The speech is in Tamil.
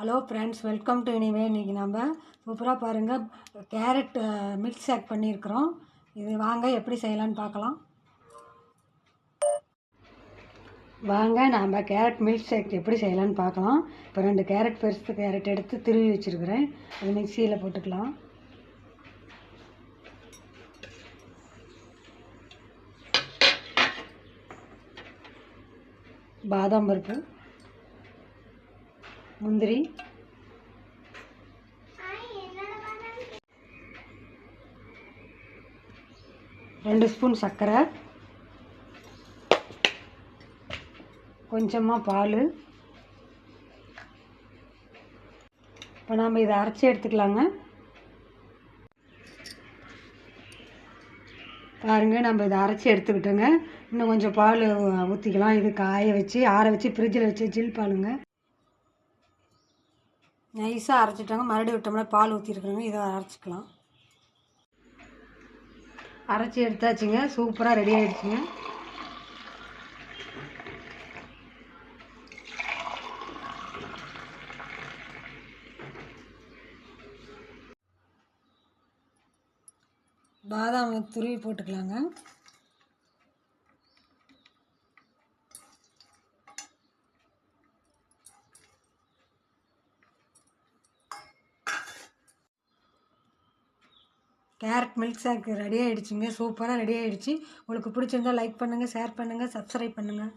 Hello friends, welcome to இனிவே. இன்றைக்கி நம்ம சூப்பராக பாருங்கள் கேரட் மில்க் ஷேக் பண்ணியிருக்கிறோம். இது வாங்க எப்படி செய்யலான்னு பார்க்கலாம். வாங்க நம்ம கேரட் மில்க் ஷேக் எப்படி செய்யலான்னு பார்க்கலாம். இப்போ 2 கேரட் பெருசு கேரட் எடுத்து திருவி வச்சுருக்கிறேன். அது மிக்சியில் போட்டுக்கலாம். பாதாம் பருப்பு, முந்திரி, ரெண்டு ஸ்பூன் சர்க்கரை, கொஞ்சமாக பால். இப்போ நாம் இதை அரைச்சி எடுத்துக்கலாங்க. பாருங்கள், நம்ம இதை அரைச்சி எடுத்துக்கிட்டோங்க. இன்னும் கொஞ்சம் பால் ஊற்றிக்கலாம். இது காய வச்சு ஆற வச்சு ஃப்ரிட்ஜில் வச்சு ஜில் பாலுங்க. நைஸாக அரைச்சிட்டோங்க. மறுபடியும் விட்டோம்னா பால் ஊற்றிருக்குறோங்க. இதை அரைச்சிக்கலாம். அரைச்சி எடுத்தாச்சுங்க. சூப்பராக ரெடி ஆகிடுச்சுங்க. பாதாம் துருவி போட்டுக்கலாங்க. கேரட் மில்க் ஷேக் ரெடி ஆகிடுச்சுங்க. சூப்பராக ரெடி ஆகிடுச்சு. உங்களுக்கு பிடிச்சிருந்தால் லைக் பண்ணுங்கள், ஷேர் பண்ணுங்கள், சப்ஸ்கிரைப் பண்ணுங்கள்.